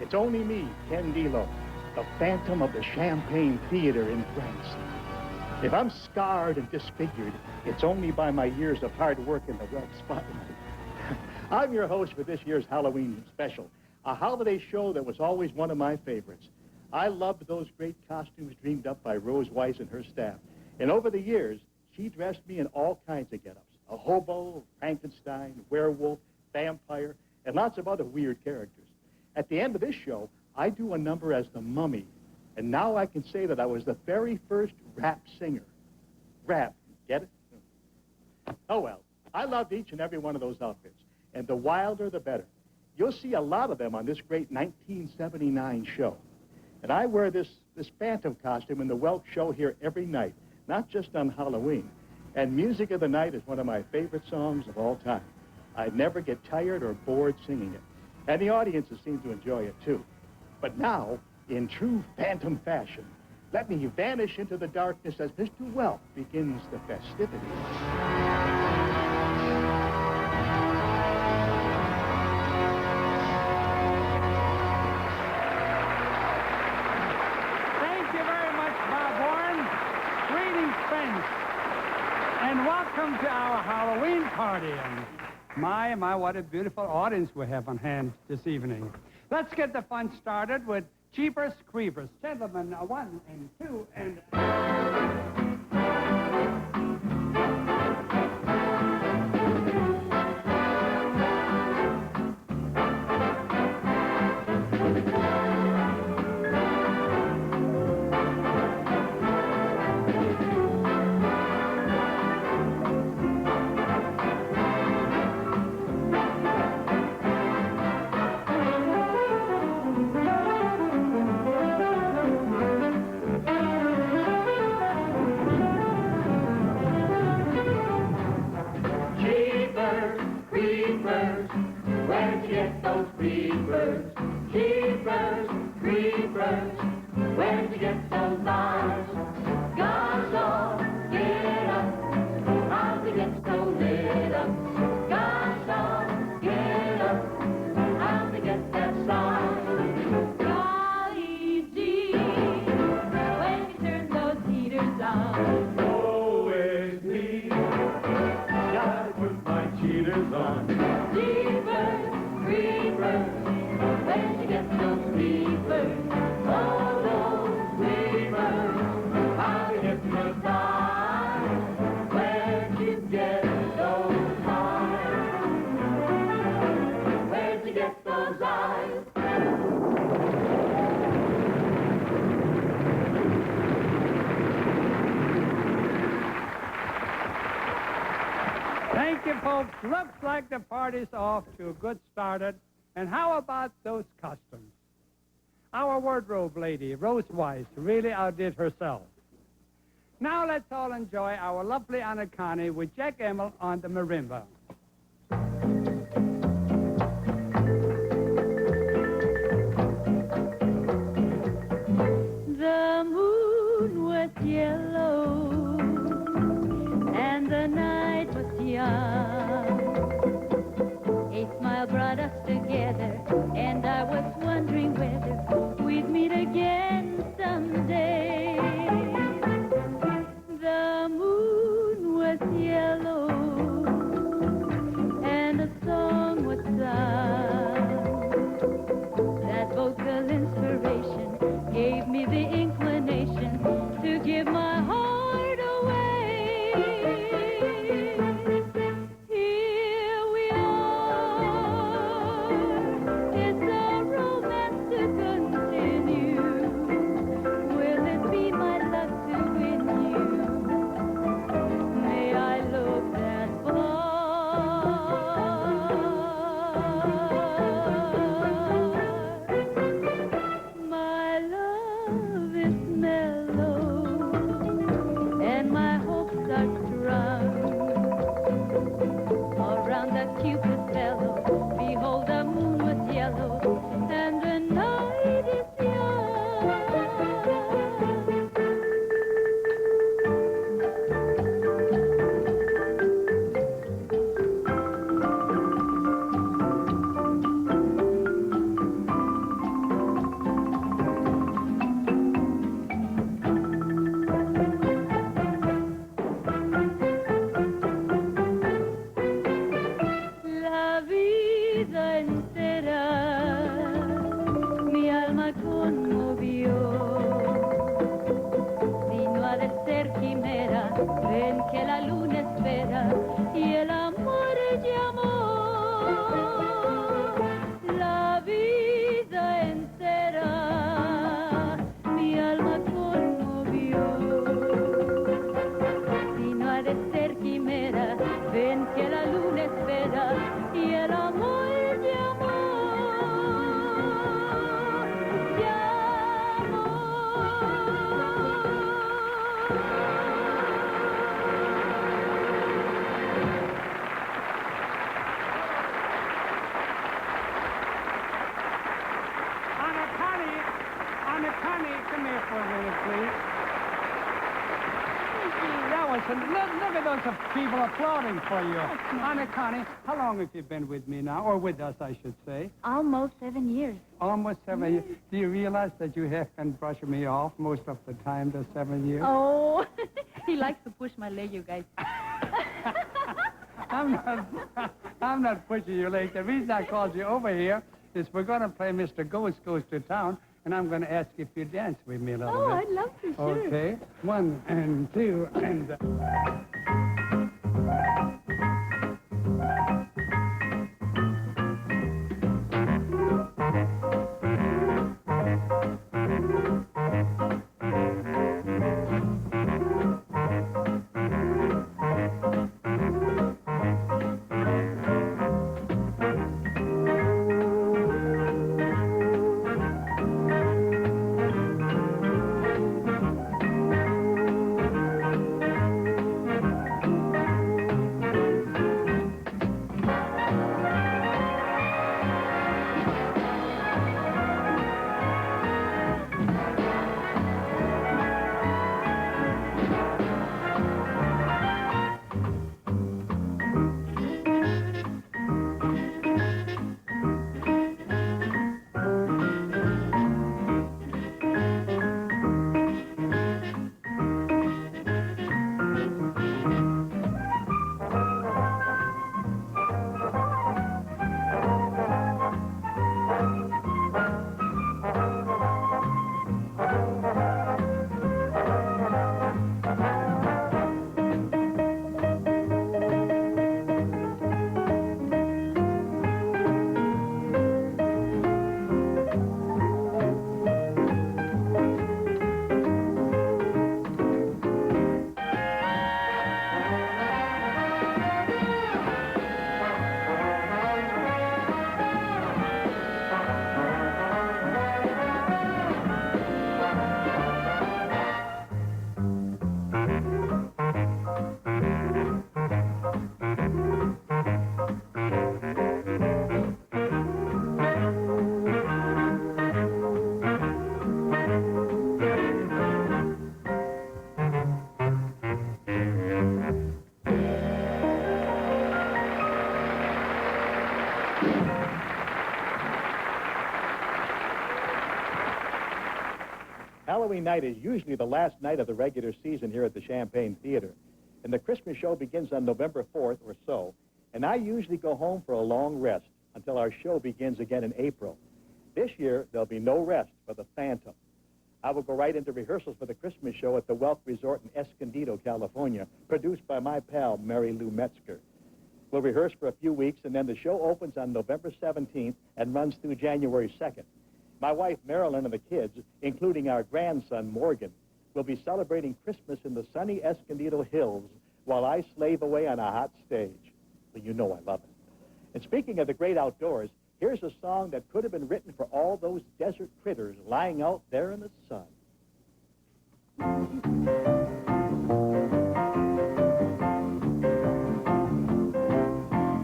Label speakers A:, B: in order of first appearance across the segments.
A: It's only me, Ken Delo, the phantom of the Champagne Theater in France. If I'm scarred and disfigured, it's only by my years of hard work in the Welk spotlight. I'm your host for this year's Halloween special, a holiday show that was always one of my favorites. I loved those great costumes dreamed up by Rose Weiss and her staff. And over the years, she dressed me in all kinds of get-ups. A hobo, Frankenstein, werewolf, vampire, and lots of other weird characters. At the end of this show, I do a number as the Mummy. And now I can say that I was the very first rap singer. Rap, get it? Oh, well, I loved each and every one of those outfits. And the wilder, the better. You'll see a lot of them on this great 1979 show. And I wear this phantom costume in the Welk show here every night, not just on Halloween. And Music of the Night is one of my favorite songs of all time. I never get tired or bored singing it. And the audiences seem to enjoy it, too. But now, in true phantom fashion, let me vanish into the darkness as Mr. Welk begins the festivities.
B: And welcome to our Halloween party. And my, what a beautiful audience we have on hand this evening. Let's get the fun started with Jeepers Creepers. Gentlemen, 1 and 2 and... Thank you, folks. Looks like the party's off to a good start. And how about those costumes? Our wardrobe lady, Rose Weiss, really outdid herself. Now let's all enjoy our lovely Anacani with Jack Immel on the marimba.
C: The moon was yellow and the night was young. A smile brought us together, and I was wondering whether we'd meet again someday. The moon was yellow and a song was sung. That vocal inspiration gave me the inclination to give my heart away. Here we are. It's a romance to continue. Will it be my luck to win you? May I look that far? My love is mellow, and my hopes are strung around that Cupid's fellow. Behold, the moon was yellow, and the night is young. vida entera mi alma conmovió. Si no ha de ser quimera, ven que la luna espera y el amor llamó. La vida entera mi alma conmovió. Si no ha de ser quimera, ven que la luna espera y el amor llamó.
B: Anacani, come here for a minute, please. That was look at those people applauding for you. Anacani, how long have you been with me now, or with us, I should say?
C: Almost 7 years.
B: Almost 7 years. Do you realize that you have been brushing me off most of the time, the 7 years?
C: Oh, he likes to push my leg, you guys.
B: I'm not pushing your leg. The reason I called you over here is we're going to play Mr. Ghost Goes to Town, and I'm going to ask if you dance with me a little bit.
C: Oh, I'd love to, sure.
B: Okay. 1 and 2 and...
A: Halloween night is usually the last night of the regular season here at the Champaign Theater. And the Christmas show begins on November 4th or so. And I usually go home for a long rest until our show begins again in April. This year, there'll be no rest for the Phantom. I will go right into rehearsals for the Christmas show at the Welk Resort in Escondido, California, produced by my pal, Mary Lou Metzger. We'll rehearse for a few weeks, and then the show opens on November 17th and runs through January 2nd. My wife, Marilyn, and the kids, including our grandson, Morgan, will be celebrating Christmas in the sunny Escondido Hills while I slave away on a hot stage. Well, you know I love it. And speaking of the great outdoors, here's a song that could have been written for all those desert critters lying out there in the sun.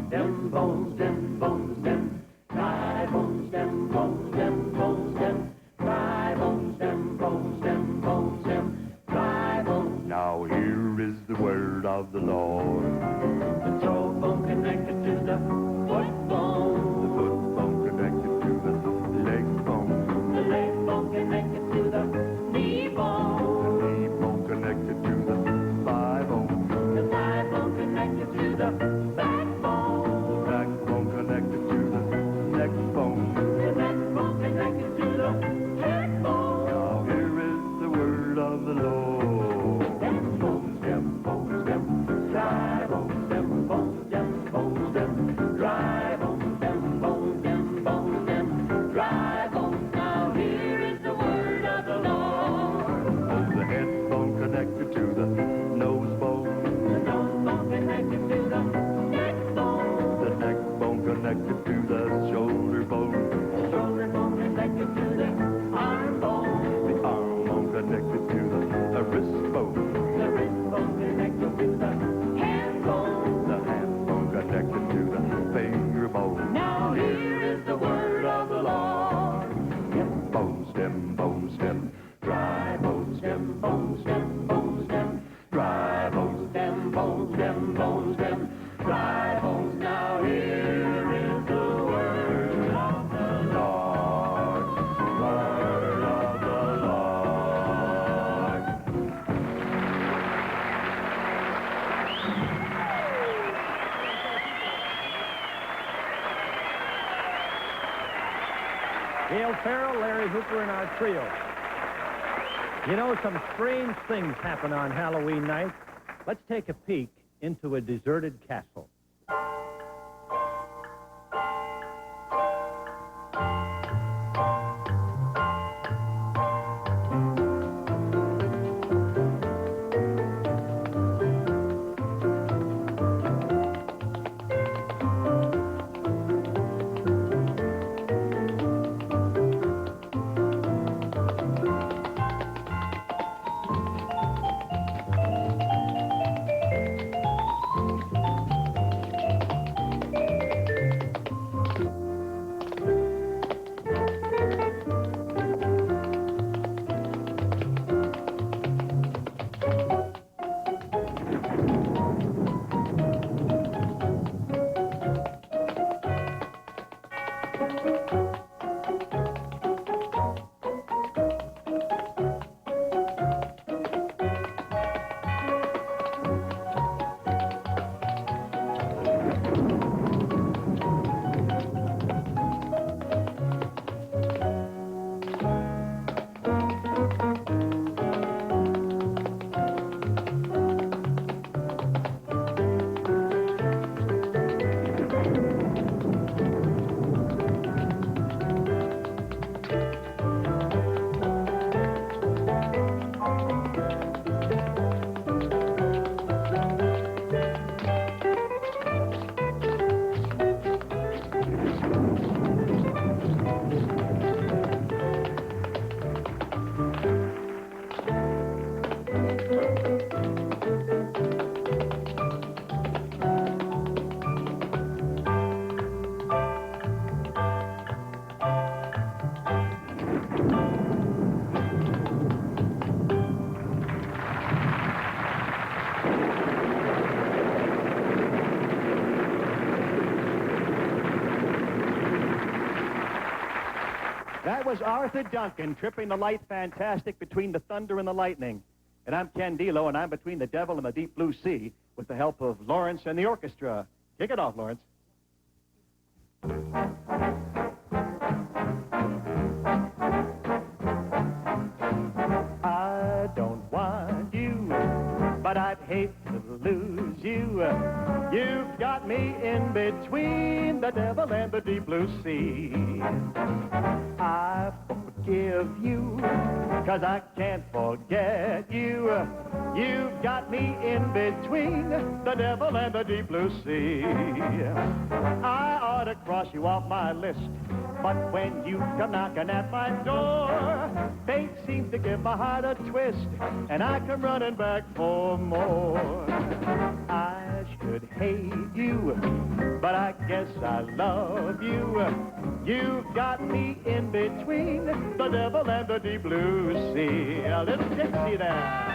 D: Dem bones, dem bones, dem dry bones, dem bones, dem bones, dem dry bones, dem bones, dem bones, dem dry bones.
E: Now here is the word of the Lord.
D: The toe bone connected to the foot bone.
E: The foot bone connected to the leg bone.
D: The leg bone connected to the
E: connected to the shoulder bone.
D: Shoulder bone connected to the arm bone.
E: The arm bone connected to the wrist bone.
D: The wrist bone connected to the hand bone.
E: The hand bone connected to the finger bone.
D: Now here is the word of the Lord.
E: Bone stem, bone stem, dry bone stem,
D: Bone stem, bone stem,
E: dry bone
D: stem, bone stem, bone stem, dry bones. Now here is the word of the
E: Lord, word of the Lord.
B: Gail Ferrel, Larry Hooper, and our trio. You know, some strange things happen on Halloween night. Let's take a peek into a deserted castle.
A: That was Arthur Duncan tripping the light fantastic between the thunder and the lightning. And I'm Ken Delo, and I'm between the devil and the deep blue sea with the help of Lawrence and the orchestra. Kick it off, Lawrence. I don't want you, but I'd hate to lose you. You've got me in between the devil and the deep blue sea. I forgive you, 'cause I can't forget you. You've got me in between the devil and the deep blue sea. I ought to cross you off my list, but when you come knocking at my door, fate seems to give my heart a twist, and I come running back for more. I should hate you, but I guess I love you. You've got me in between the devil and the deep blue sea. A little gypsy there.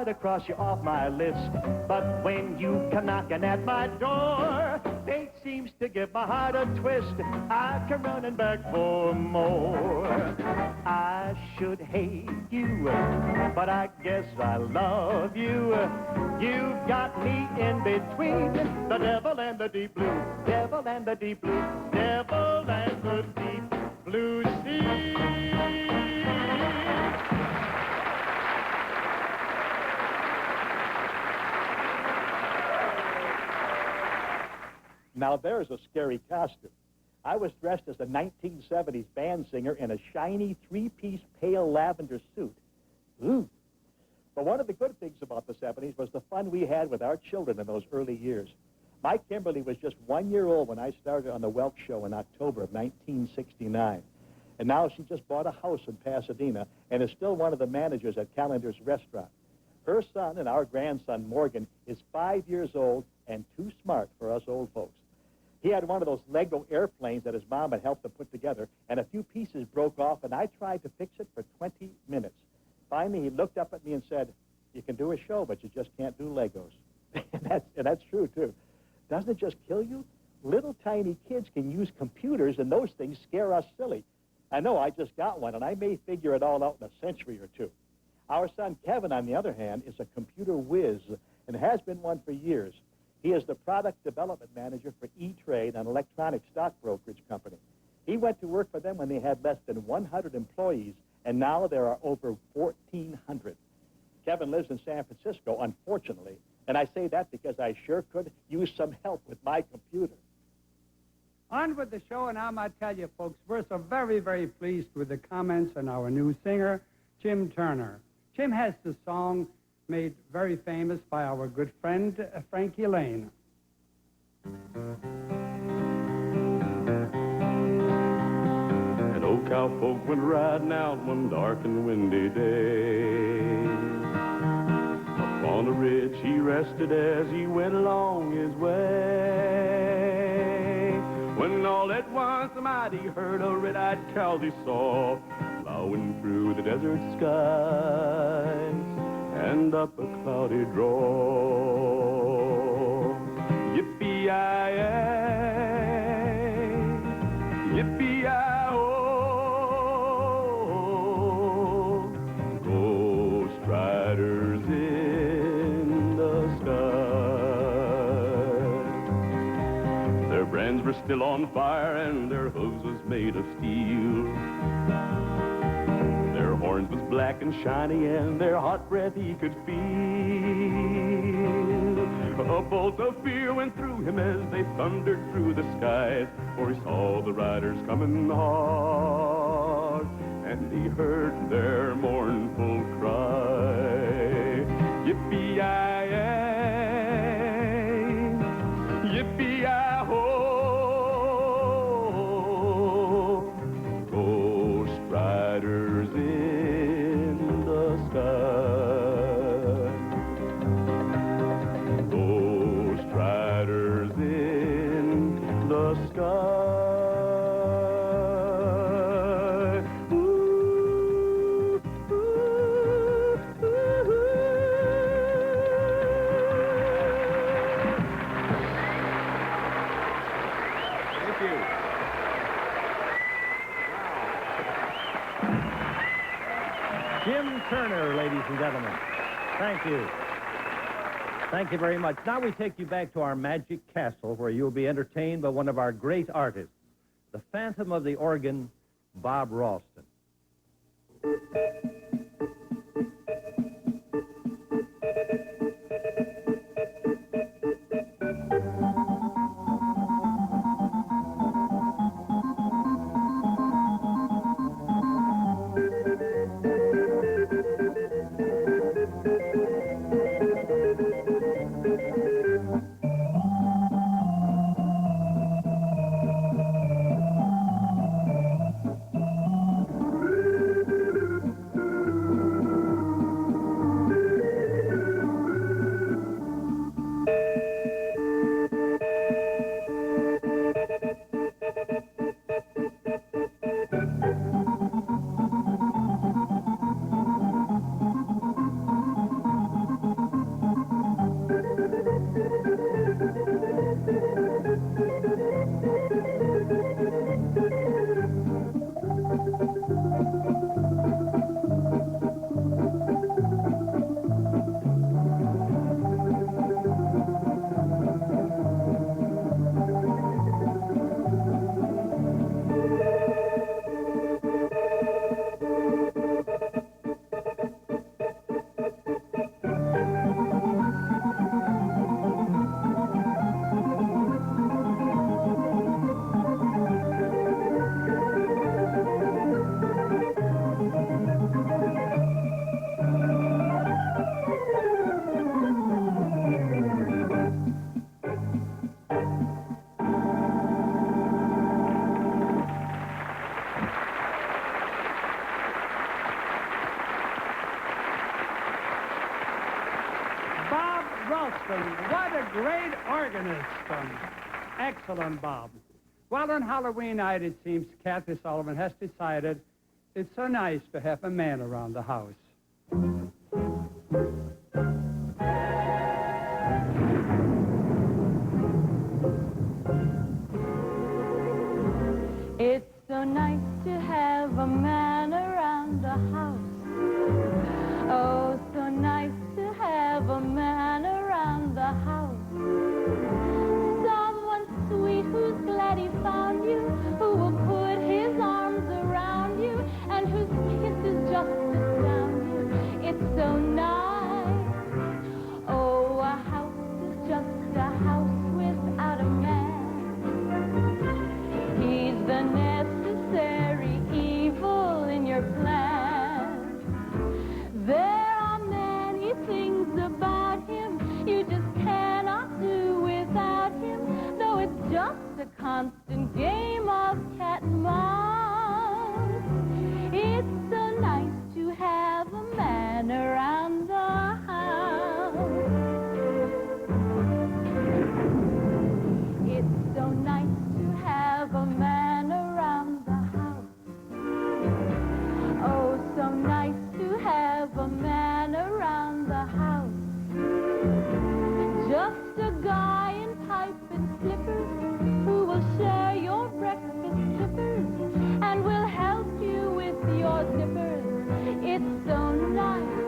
A: To cross you off my list, but when you come knocking at my door, fate seems to give my heart a twist. I come running back for more. I should hate you, but I guess I love you. You've got me in between the devil and the deep blue, devil and the deep blue, devil and the deep blue sea. Now there's a scary costume. I was dressed as a 1970s band singer in a shiny three-piece pale lavender suit. Ooh. But one of the good things about the 70s was the fun we had with our children in those early years. My Kimberly was just 1 year old when I started on the Welk show in October of 1969. And now she just bought a house in Pasadena and is still one of the managers at Calendar's restaurant. Her son and our grandson, Morgan, is 5 years old and too smart for us old folks. He had one of those Lego airplanes that his mom had helped to put together, and a few pieces broke off, and I tried to fix it for 20 minutes. Finally, he looked up at me and said, "You can do a show, but you just can't do Legos." and that's true, too. Doesn't it just kill you? Little tiny kids can use computers, and those things scare us silly. I know, I just got one, and I may figure it all out in a century or two. Our son, Kevin, on the other hand, is a computer whiz and has been one for years. He is the product development manager for E-Trade, an electronic stock brokerage company. He went to work for them when they had less than 100 employees, and now there are over 1,400. Kevin lives in San Francisco, unfortunately, and I say that because I sure could use some help with my computer.
B: On with the show, and I might tell you, folks, we're so very, very pleased with the comments on our new singer, Jim Turner. Jim has the song made very famous by our good friend, Frankie Elaine.
E: An old cowpoke went riding out one dark and windy day. Up on a ridge he rested as he went along his way. When all at once the mighty herd of red-eyed cows he saw plowing through the desert skies and up a cloudy draw. Yippee-yi-yi, yippee-yi-oh, ghost riders in the sky. Their brands were still on fire and their hooves was made of steel. Their horns was black and shiny, and their hot breath he could feel. A bolt of fear went through him as they thundered through the skies, for he saw the riders coming hard, and he heard their mournful cry. Yippee-yi-yi, yippee-yi-ho, ghost riders in the sky. Ghost riders in the sky. Ooh, ooh, ooh, ooh.
F: Thank you. Jim Turner, ladies and gentlemen. Thank you. Thank you very much. Now we take you back to our magic castle where you'll be entertained by one of our great artists, the Phantom of the Organ, Bob Ralston.
B: Ralston. What a great organist. Excellent, Bob. Well, on Halloween night, it seems Kathy Sullivan has decided it's so nice to have a man around the house.
C: It's so nice to have a man around the house. Oh, so nice to have a man around the house. Someone sweet who's glad he found you, who will put his arms around you, and whose kisses just astound you. It's so nice. Oh, a house is just a house without a man. He's the necessary evil in your plan. There are many things about him you just cannot do without him, though it's just a constant game of cat and mouse. It's so nice to have a man around the house. It's so nice to have a man around the house. Oh, so nice to have a man around the house. Just a guy in pipe and slippers who will share your breakfast slippers and will help you with your zippers. It's so nice.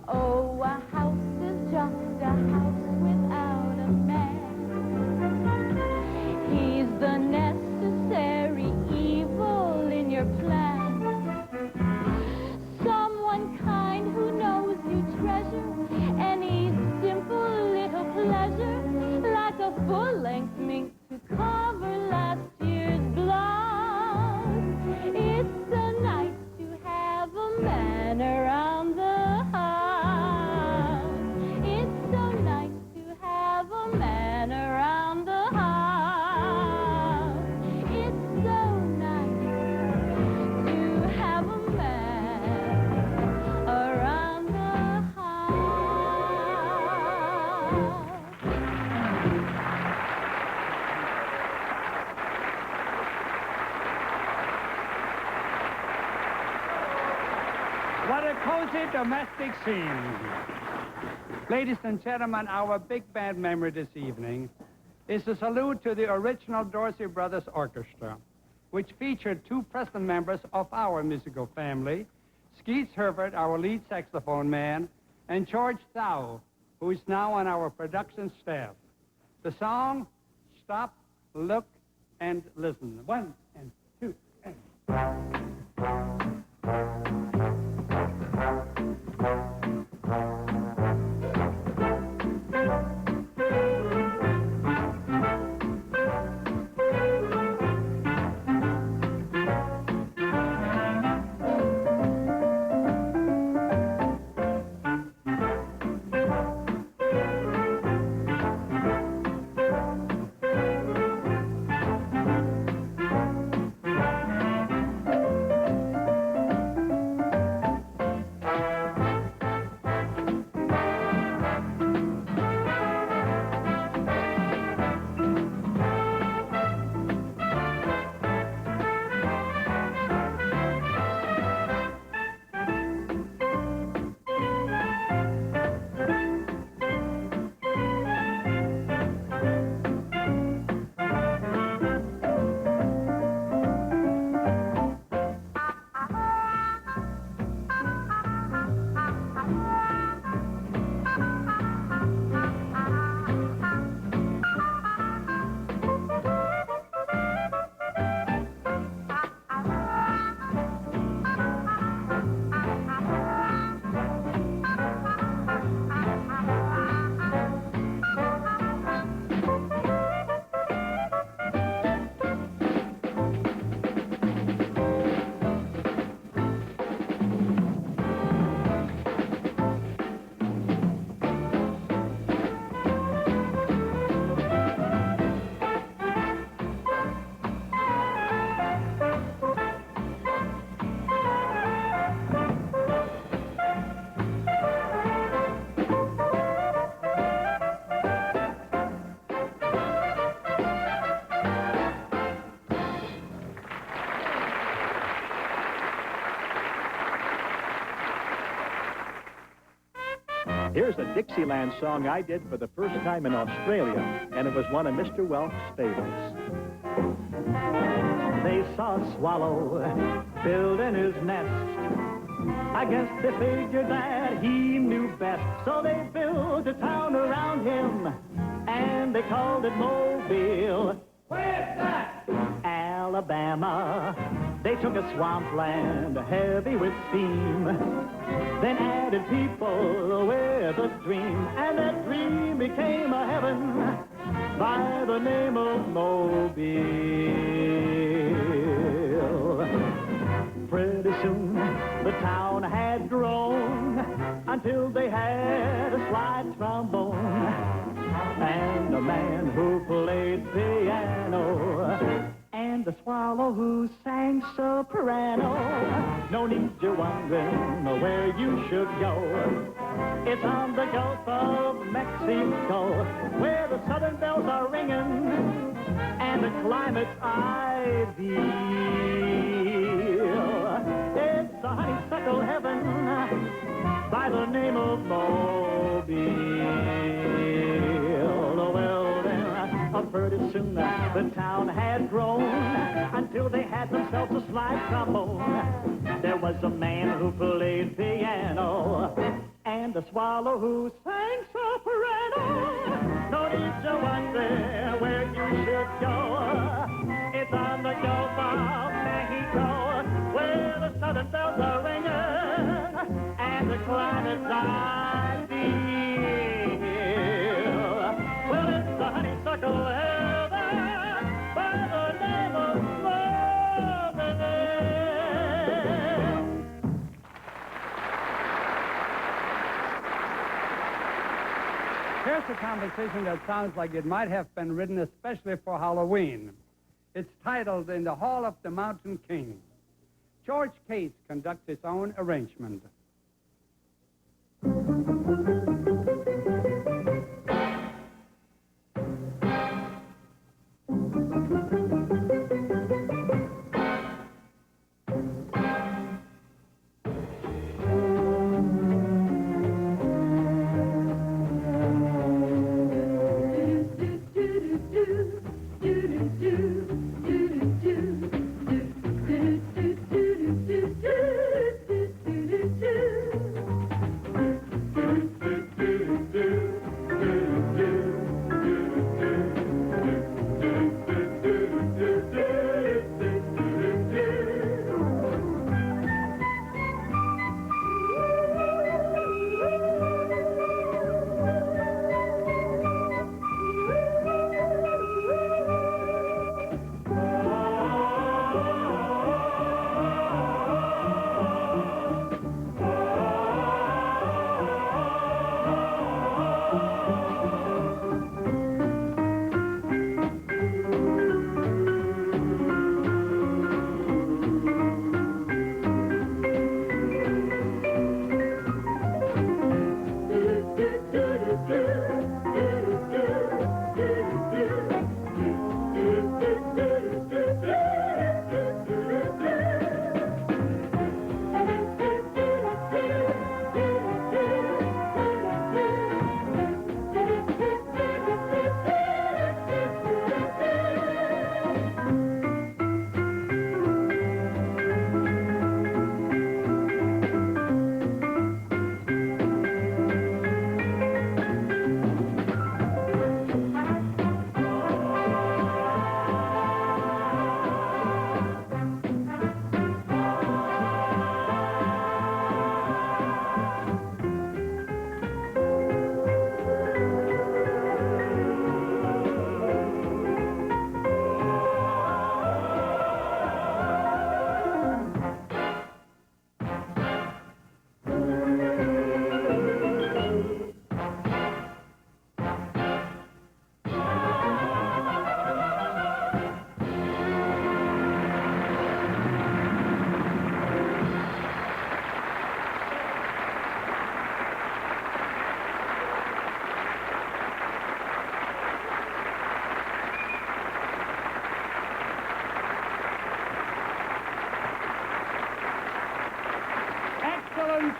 C: Oh, a house is just a house without a man. He's the necessary evil in your plan. Someone kind who knows you treasure any simple little pleasure, like a full-length mink to cover last year's blouse. It's so nice to have a man around the house. It's so nice to have a man around the house. It's so nice to have a man around the
B: What a cozy domestic scene. Ladies and gentlemen, our big band memory this evening is a salute to the original Dorsey Brothers Orchestra, which featured two present members of our musical family, Skeets Herbert, our lead saxophone man, and George Thau, who is now on our production staff. The song, Stop, Look, and Listen. 1 and 2 and...
A: Here's a Dixieland song I did for the first time in Australia, and it was one of Mr. Welk's favorites.
G: They saw a swallow building his nest. I guess they figured that he knew best, so they built a town around him, and they called it Mobile.
D: Where's that?
G: Alabama. They took a swampland heavy with steam, then added people with a dream, and that dream became a heaven by the name of Mobile. Pretty soon the town had grown until they had a slide trombone and a man who played piano and a swallow who sang soprano. No need you're wondering where you should go. It's on the Gulf of Mexico, where the southern bells are ringing and the climate's ideal. It's a honeysuckle heaven by the name of Mobile. Well, then, pretty soon the town had grown until they had themselves a slide trombone. There was a man who played piano and a swallow who sang soprano. No need to wonder where you should go. It's on the Gulf of Mexico, where the southern bells are ringing and the climate's ideal. Well, it's the honeysuckle heaven by the name of Mobile.
B: Here's a composition that sounds like it might have been written especially for Halloween. It's titled In the Hall of the Mountain King. George Cates conducts his own arrangement.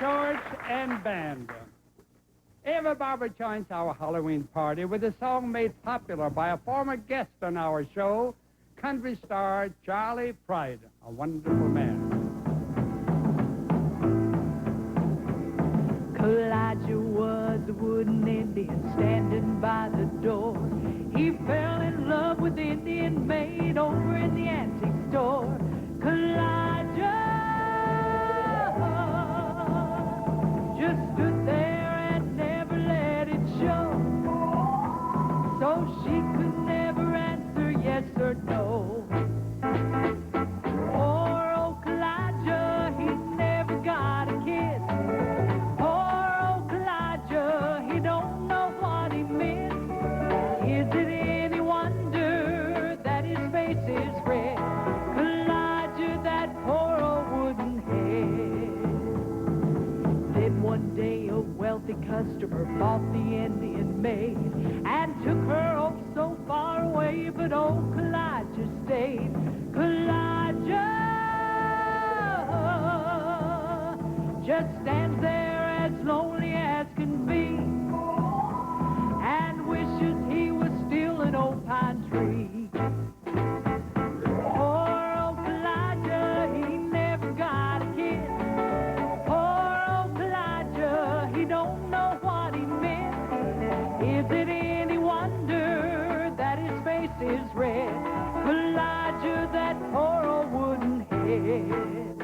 B: George and band. Ava Barber joins our Halloween party with a song made popular by a former guest on our show, country star Charlie Pride, a wonderful man.
H: Elijah was a wooden Indian standing by the door. He fell in love with the Indian maid over in the antique store. Elijah just stood there and never let it show. So she could never answer yes or no. Poor old Elijah, he never got a kiss. Poor old Elijah, he don't know what he missed. Is it any wonder that his face is red? Elijah, that poor old wooden head. Then one day a wealthy customer bought the Indian maid and took her off so far away, but old Elijah stayed. Elijah just stands there as lonely as can be and wishes he was still an old pine tree. Poor old Elijah, he never got a kiss. Poor old Elijah, he don't know what he missed. Is it any wonder that his face is red? Elijah, that poor old wooden head.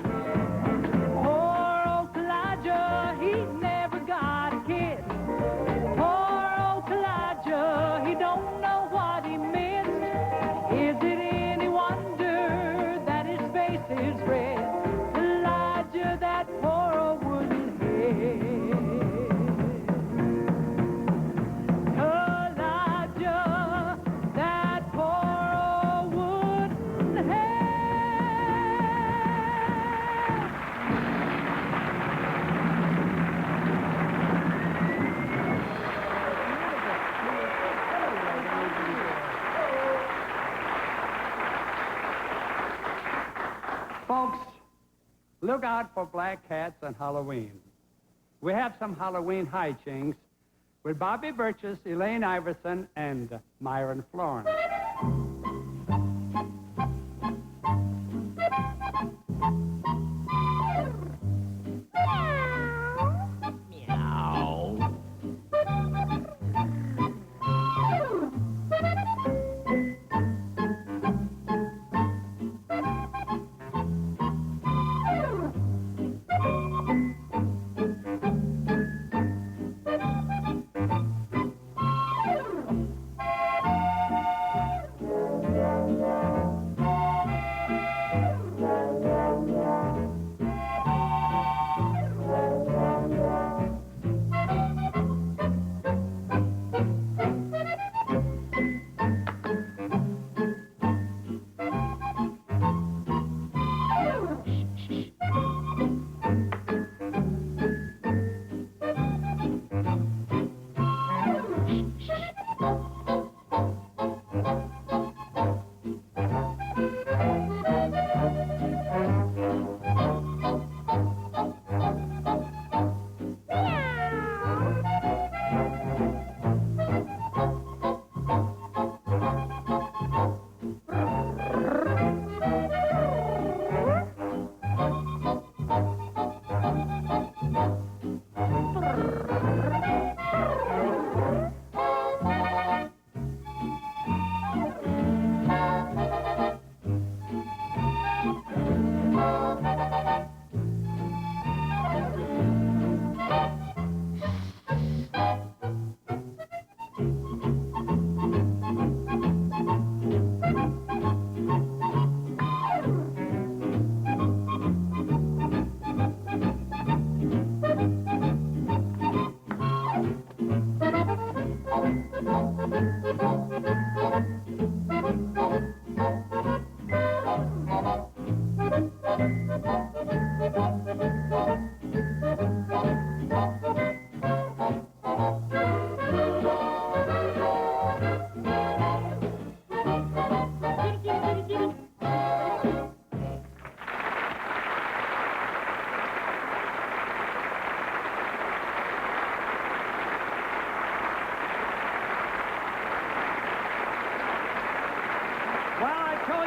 H: Poor old Elijah, he never got a kiss. Poor old Elijah, he don't know what he missed. Is it any wonder that his face is red? Elijah, that poor old wooden head. Elijah, that poor old wooden head.
B: Folks, look out for black cats on Halloween. We have some Halloween hijinks with Bobby Burgess, Elaine Iverson, and Myron Florence.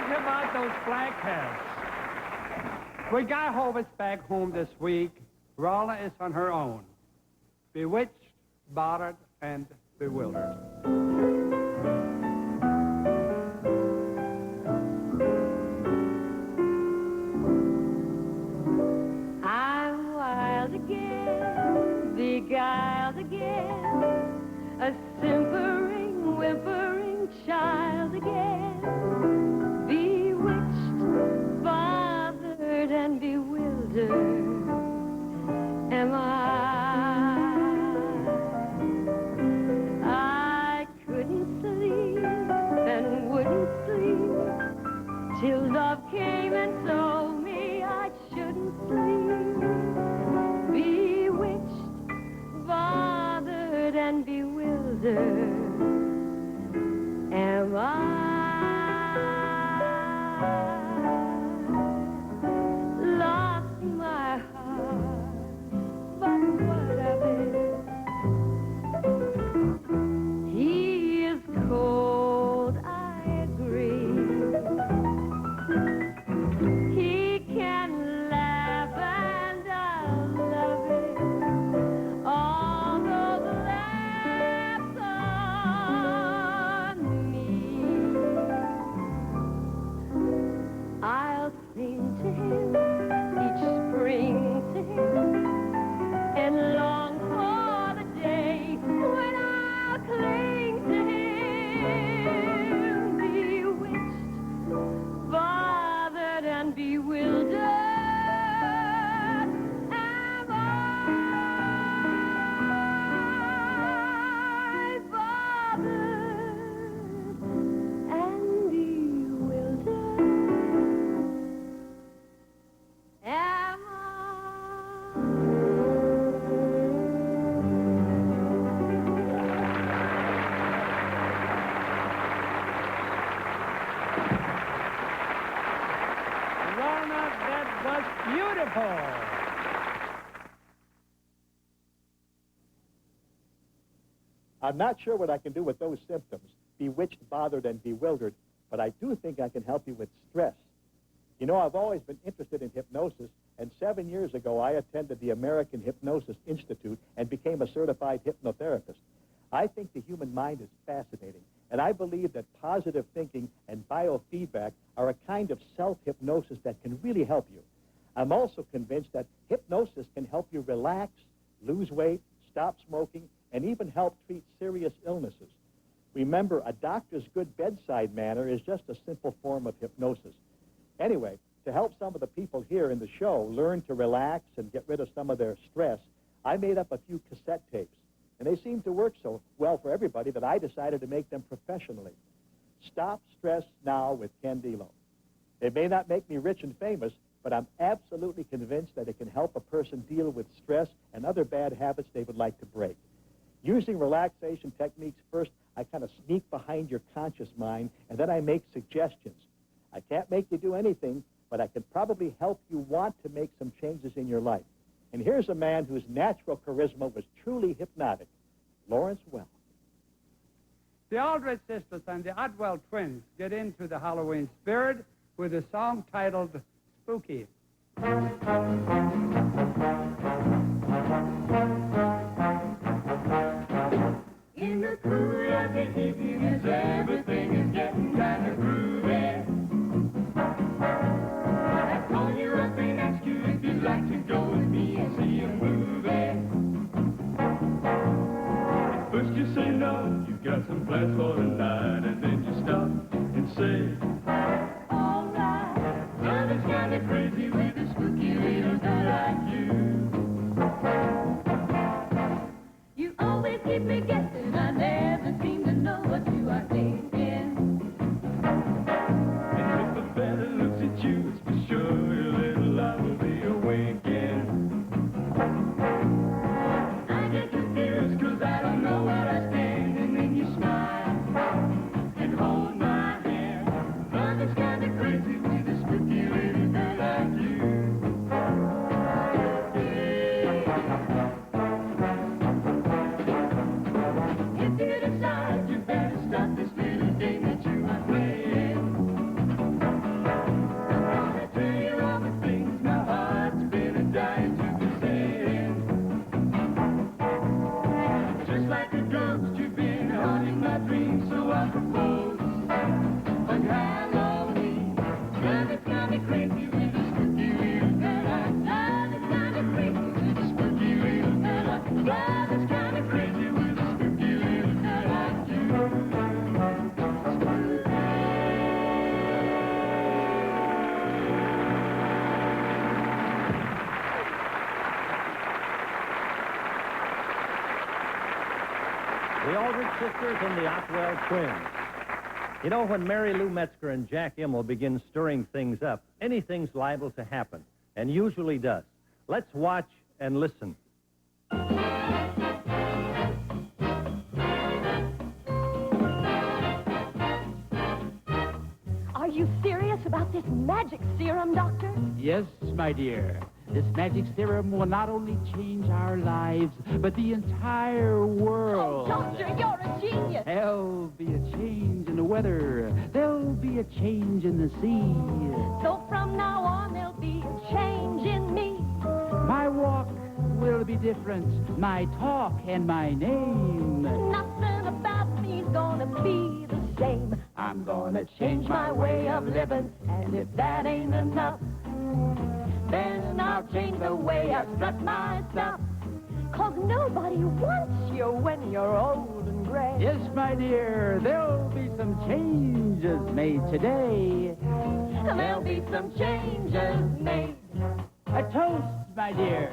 B: tell you about those black cats. We got Hovis back home this week. Ralna is on her own. Bewitched, bothered, and bewildered.
C: I'm wild again, beguiled again, a simpering, whimpering child again, bewitched, bothered, and bewildered. Am I couldn't sleep and wouldn't sleep till love came and told me I shouldn't sleep. Bewitched, bothered, and bewildered. Am I? Lost my heart, but what of it? He is cold, I agree. He can laugh and I'll love it. All those laughs on me. I'll sing to him each spring to him and long for the day when I'll cling to him. Bewitched, bothered, and bewildered. Am I bothered and bewildered? Am
B: Ralna, that was beautiful.
A: I'm not sure what I can do with those symptoms, bewitched, bothered, and bewildered, but I do think I can help you with stress. You know, I've always been interested in hypnosis, and 7 years ago I attended the American Hypnosis Institute and became a certified hypnotherapist. I think the human mind is fascinating, and I believe that positive thinking and biofeedback are a kind of self-hypnosis that can really help you. I'm also convinced that hypnosis can help you relax, lose weight, stop smoking, and even help treat serious illnesses. Remember, a doctor's good bedside manner is just a simple form of hypnosis. Anyway, to help some of the people here in the show learn to relax and get rid of some of their stress, I made up a few cassette tapes. And they seemed to work so well for everybody that I decided to make them professionally. Stop Stress Now with Ken Delo. It may not make me rich and famous, but I'm absolutely convinced that it can help a person deal with stress and other bad habits they would like to break. Using relaxation techniques, first, I kind of sneak behind your conscious mind, and then I make suggestions. I can't make you do anything, but I can probably help you want to make some changes in your life. And here's a man whose natural charisma was truly hypnotic, Lawrence Welk.
B: The Aldridge sisters and the Otwell twins get into the Halloween spirit with a song titled Spooky.
D: In the cool of the evening as everything is getting kind of groovy, I call you up and ask you if you'd like to go with me and see a movie. At first you say no, you got some plans for the night, and then you stop and say, all right, love is kind of crazy with a spooky little girl like you. You always keep me guessing, I never seem to know what you are thinking. And if a fella looks at you, it's for sure your little love will be awakened. I get confused cause I don't know where I stand, and then you smile and hold my hand. Love is kinda crazy with a spooky little girl like you. If you like a ghost. You've been haunting my dreams, so I propose on Halloween. Love is kinda crazy with a spooky little fella. Love is kinda crazy with a spooky little fella. Love is kinda crazy with a spooky little fella.
F: The Aldridge sisters and the Otwell twins. You know, when Mary Lou Metzger and Jack Immel begin stirring things up, anything's liable to happen, and usually does. Let's watch and listen.
C: Are you serious about this magic serum, Doctor?
I: Yes, my dear. This magic serum will not only change our lives, but the entire world.
C: Oh, Doctor, you're a genius.
I: There'll be a change in the weather. There'll be a change in the sea.
C: So from now on, there'll be a change in me.
I: My walk will be different. My talk and my name.
C: Nothing about me's gonna be the same. I'm gonna change my way of living, and if that ain't enough, then I'll change the way I strut my stuff. 'Cause nobody wants you when you're old and gray.
I: Yes, my dear, there'll be some changes made today.
C: There'll be some changes made.
I: A toast, my dear.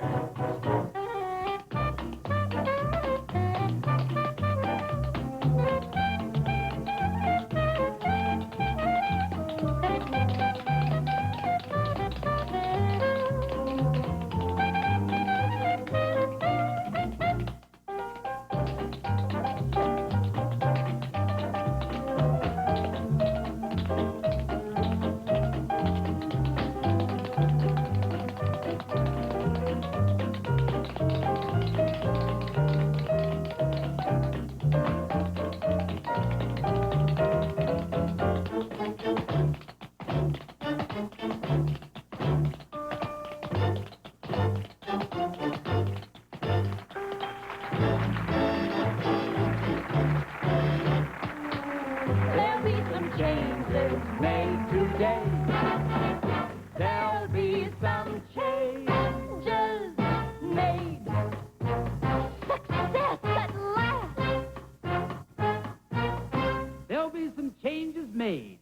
C: There'll be some changes made today. There'll be some changes made. Success at last.
I: There'll be some changes made.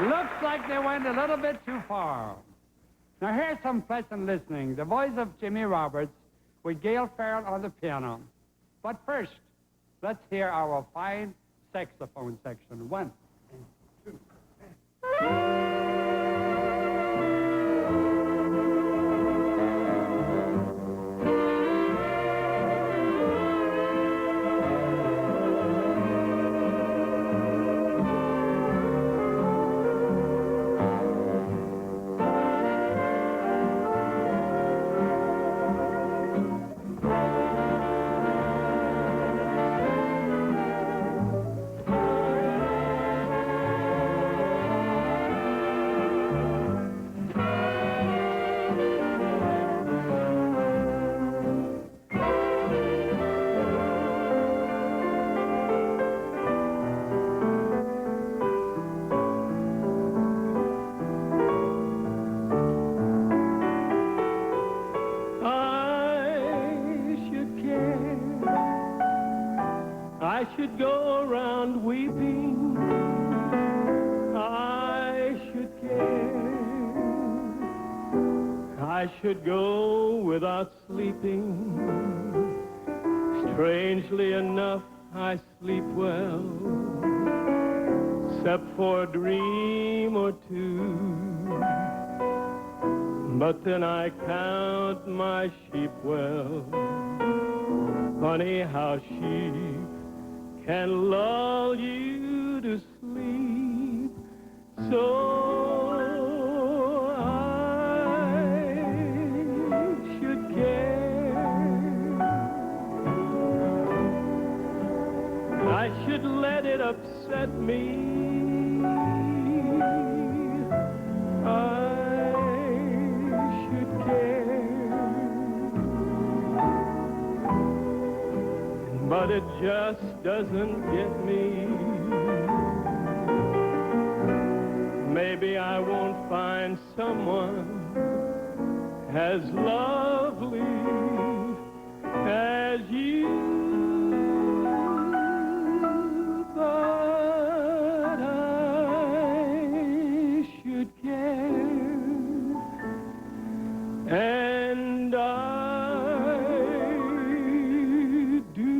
B: Looks like they went a little bit too far. Now here's some pleasant listening. The voice of Jimmy Roberts with Gail Ferrel on the piano. But first, let's hear our fine saxophone section. 1 and 2.
D: I should go around weeping. I should care. I should go without sleeping. Strangely enough, I sleep well, except for a dream or two. But then I count my sheep well. Funny how sheep can lull you to sleep. So I should care. I should let it
E: upset me. I should care, but it just doesn't get me. Maybe I won't find someone as lovely as you, but I should care, and I do.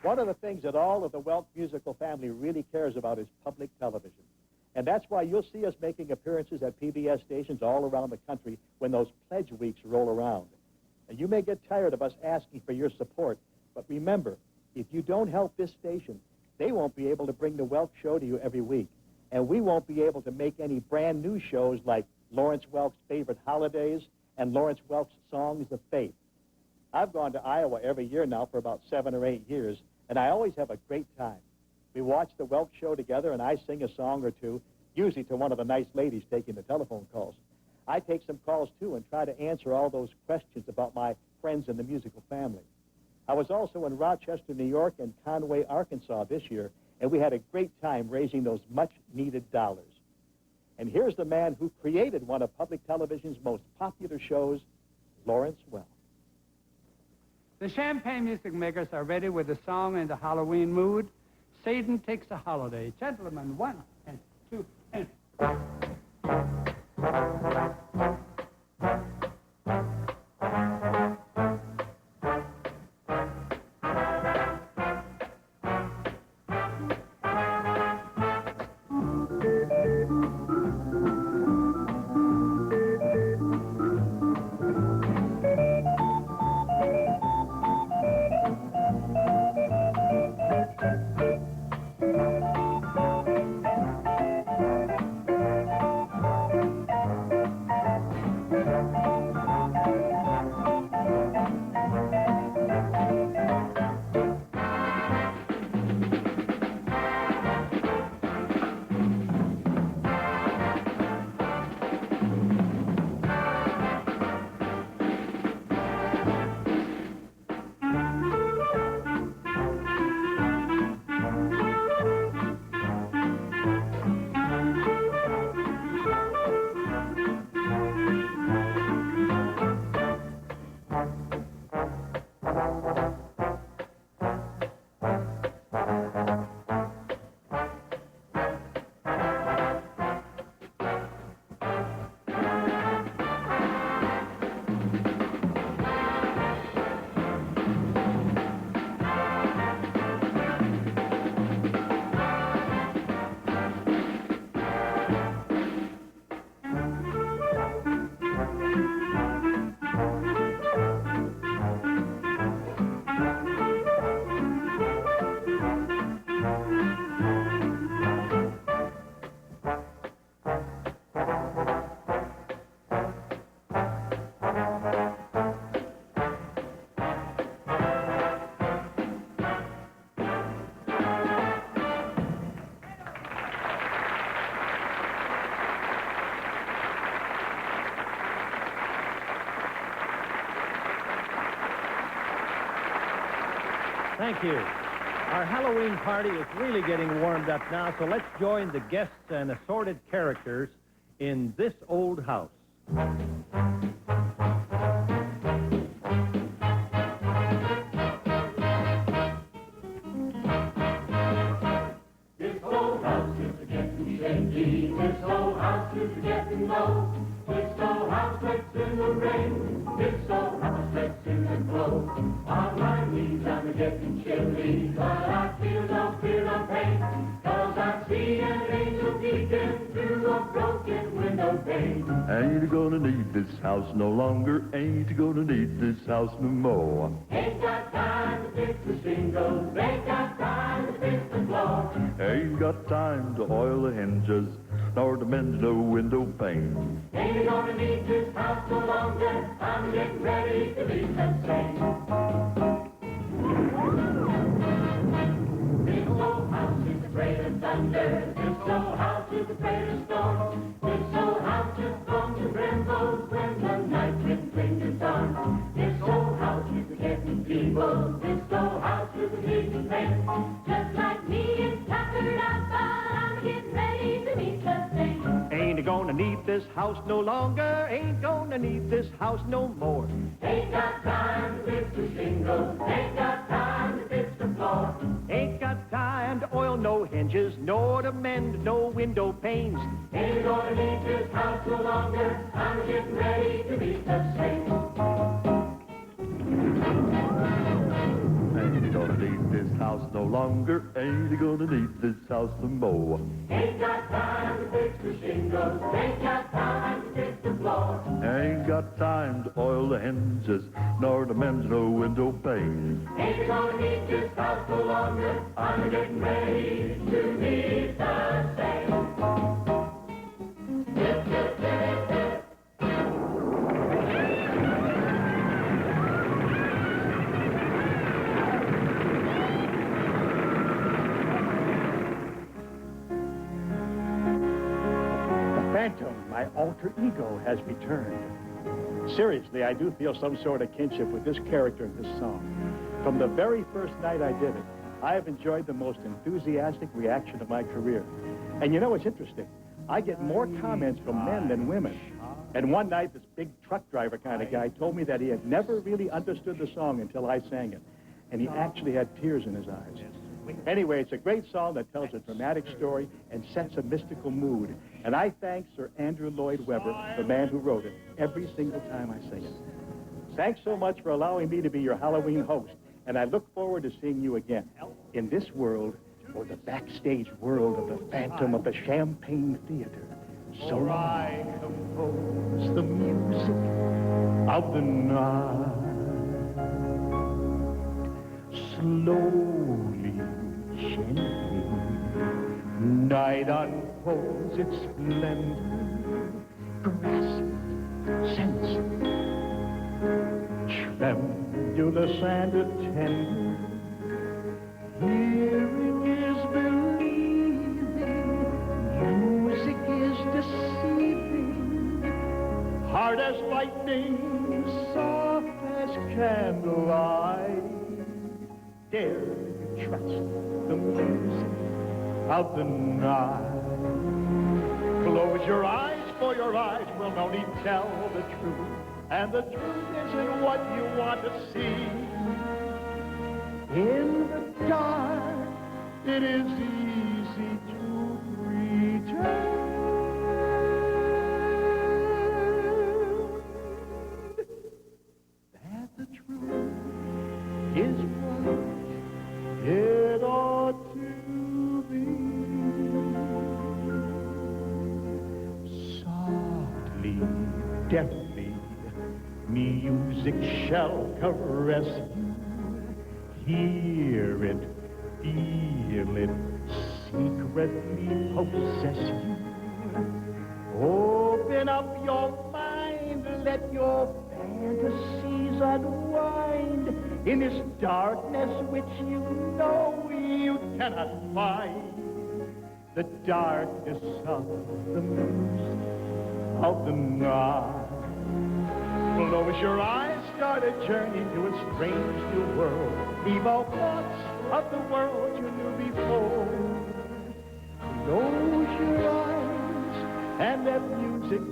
A: One of the things that all of the Welk musical family really cares about is public television. And that's why you'll see us making appearances at PBS stations all around the country when those pledge weeks roll around. And you may get tired of us asking for your support, but remember, if you don't help this station, they won't be able to bring the Welk show to you every week. And we won't be able to make any brand new shows like Lawrence Welk's Favorite Holidays and Lawrence Welk's Songs of Faith. I've gone to Iowa every year now for about 7 or 8 years, and I always have a great time. We watch the Welk show together, and I sing a song or two, usually to one of the nice ladies taking the telephone calls. I take some calls, too, and try to answer all those questions about my friends in the musical family. I was also in Rochester, New York, and Conway, Arkansas this year, and we had a great time raising those much-needed dollars. And here's the man who created one of public television's most popular shows, Lawrence Welk.
B: The Champagne music makers are ready with a song in the Halloween mood. Satan takes a holiday. Gentlemen, 1 and 2 and...
F: Thank you. Our Halloween party is really getting warmed up now, so let's join the guests and assorted characters in This Old House.
D: This old house is getting shaky. This old house is getting low. This old house sits in the rain. This old house sits in the glow. On my knees I'm getting chilly, but I feel no fear, no pain, 'cause I see an angel peeking through a broken window pane.
J: Ain't gonna need this house no longer. Ain't gonna need this house no more.
D: Ain't got time to fix the shingles. Ain't got time to fix the floor.
J: Ain't got time to oil the hinges, nor to mend no window pane.
D: Ain't gonna need this house no longer. I'm getting ready to leave the same. This old house is afraid of thunder. This old house is afraid of storm. This old house is prone to tremble when the night wind lingers on. This old house is getting feeble. This old house is getting pain. Just like me, it's tattered out, but I'm getting ready to meet the same.
G: Ain't gonna need this house no longer. Ain't gonna need this house no more.
D: Ain't got time to fix the shingles. Ain't got time to fix the floor.
G: Ain't got time to oil no hinges, nor to mend no window panes.
D: Ain't gonna need this house no longer. I'm getting ready to meet the saints.
J: Ain't gonna need this house no longer. Ain't gonna need this house no more.
D: Ain't got time to fix the shingles. Ain't got time to fix the floor.
J: Ain't got time to oil the hinges, nor to mend no window pane.
D: Ain't gonna need this house no longer. I'm getting ready to meet the saints.
A: Phantom, my alter ego, has returned. Seriously, I do feel some sort of kinship with this character in this song. From the very first night I did it, I have enjoyed the most enthusiastic reaction of my career. And you know what's interesting? I get more comments from men than women. And one night, this big truck driver kind of guy told me that he had never really understood the song until I sang it. And he actually had tears in his eyes. Anyway, it's a great song that tells a dramatic story and sets a mystical mood. And I thank Sir Andrew Lloyd Webber, the man who wrote it, every single time I sing it. Thanks so much for allowing me to be your Halloween host. And I look forward to seeing you again in this world, or the backstage world of the Phantom of the Champagne Theater. So I compose the music of the night. Slowly, gently, night unfolds its splendor, grasp, sense, tremulous and tender. Hearing is believing, music is deceiving, hard as lightning, soft as candlelight. Dare you trust the music of the night? Close your eyes, for your eyes will only tell the truth, and the truth isn't what you want to see. In the dark, it is easy to pretend that the truth is what it ought to be. Softly, deftly, music shall caress you. Hear it, feel it, secretly possess you. Open up your mind, let your fantasies unwind in this darkness which you know you cannot find. The darkness of the music of the night. Close your eyes, start a journey to a strange new world. Evoke thoughts of the world you knew before.